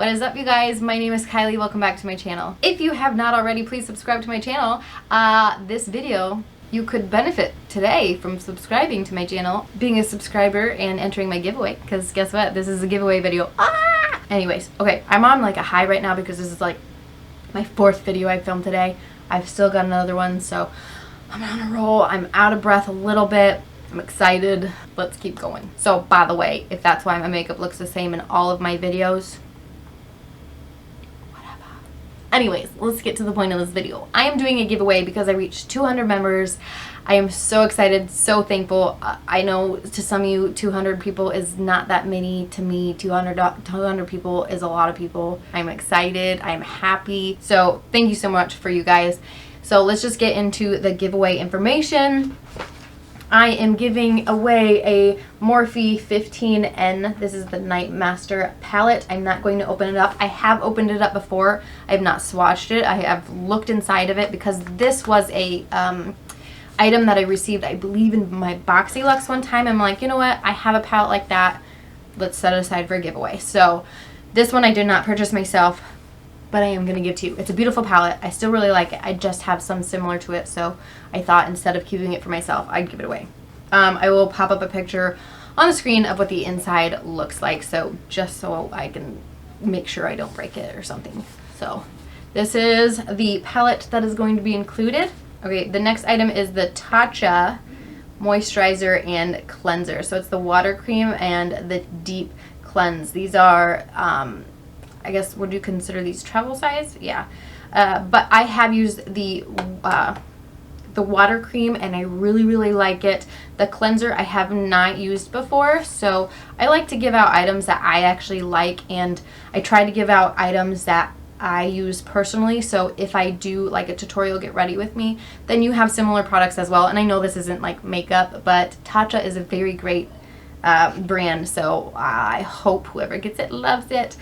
What is up, you guys? My name is Kylie. Welcome back to my channel. If you have not already, please subscribe to my channel. This video, you could benefit today from subscribing to my channel, being a subscriber and entering my giveaway, because guess what? This is a giveaway video. Anyways, okay, I'm on like a high right now because this is like my 4th video I filmed today. I've still got another one, so I'm on a roll. I'm out of breath a little bit. I'm excited. Let's keep going. So, by the way, if that's why my makeup looks the same in all of my videos, anyways, let's get to the point of this video. I am doing a giveaway because I reached 200 members. I am so excited, so thankful. I know to some of you 200 people is not that many. To me, 200 people is a lot of people. I'm excited. I'm happy. So thank you so much for you guys. So let's just get into the giveaway information. I am giving away a Morphe 15N. This is the Night Master palette. I'm not going to open it up. I have opened it up before. I have not swatched it. I have looked inside of it because this was a item that I received, I believe, in my Boxy Luxe one time. I'm like, you know what? I have a palette like that. Let's set it aside for a giveaway. So this one I did not purchase myself, but I am going to give to you. It's a beautiful palette. I still really like it. I just have some similar to it, so I thought instead of keeping it for myself, I'd give it away. I will pop up a picture on the screen of what the inside looks like, so just so I can make sure I don't break it or something. So this is the palette that is going to be included. Okay, the next item is the Tatcha moisturizer and cleanser. So it's the water cream and the deep cleanse. These are I guess, would you consider these travel size? Yeah. But I have used the water cream and I really like it. The cleanser I have not used before, so I like to give out items that I actually like, and I try to give out items that I use personally. So if I do like a tutorial get ready with me, then you have similar products as well. And I know this isn't like makeup, but Tatcha is a very great brand, so I hope whoever gets it loves it.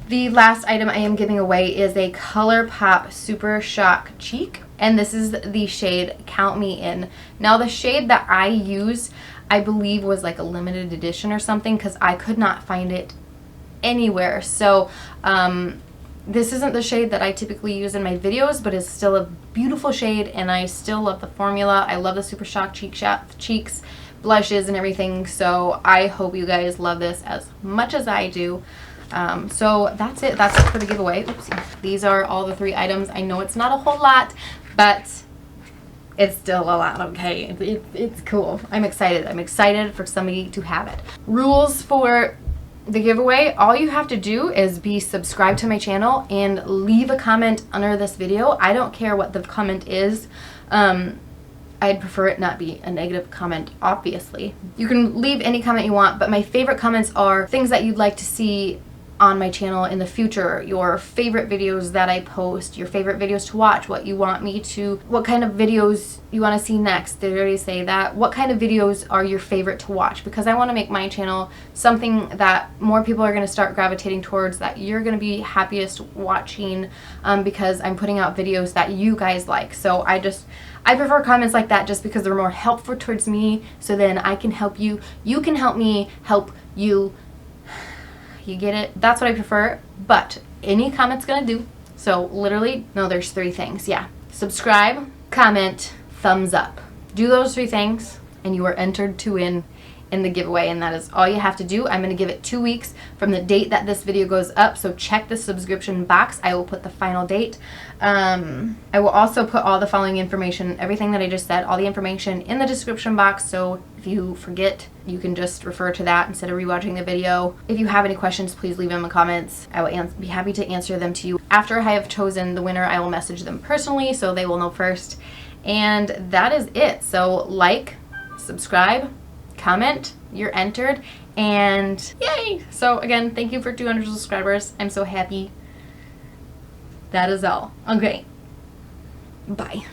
The last item I am giving away is a ColourPop Super Shock Cheek, and this is the shade Count Me In. Now the shade that I use, I believe, was like a limited edition or something because I could not find it anywhere. So this isn't the shade that I typically use in my videos, but it's still a beautiful shade, and I still love the formula. I love the Super Shock cheeks, blushes, and everything, so I hope you guys love this as much as I do. So that's it. That's it for the giveaway. Oopsie. These are all the 3 items. I know it's not a whole lot, but it's still a lot, okay? It's cool. I'm excited. I'm excited for somebody to have it. Rules for the giveaway: all you have to do is be subscribed to my channel and leave a comment under this video. I don't care what the comment is. I'd prefer it not be a negative comment, obviously. You can leave any comment you want, but my favorite comments are things that you'd like to see on my channel in the future, your favorite videos that I post, your favorite videos to watch, what you want me to, what kind of videos you want to see next. Did I already say that? What kind of videos are your favorite to watch? Because I want to make my channel something that more people are going to start gravitating towards, that you're going to be happiest watching, because I'm putting out videos that you guys like. So I prefer comments like that just because they're more helpful towards me, so then I can help you, you can help me help you. You get it? That's what I prefer, but any comment's gonna do. So literally, no, there's 3 things. Yeah. Subscribe, comment, thumbs up. Do those 3 things and you are entered to win in the giveaway, and that is all you have to do. I'm going to give it 2 weeks from the date that this video goes up, so check the subscription box. I will put the final date. I will also put all the following information, everything that I just said, all the information in the description box, so if you forget, you can just refer to that instead of rewatching the video. If you have any questions, please leave them in the comments. I will be happy to answer them to you. After I have chosen the winner, I will message them personally so they will know first. And that is it. So like, subscribe, comment, you're entered, and yay! So again, thank you for 200 subscribers. I'm so happy. That is all. Okay. Bye.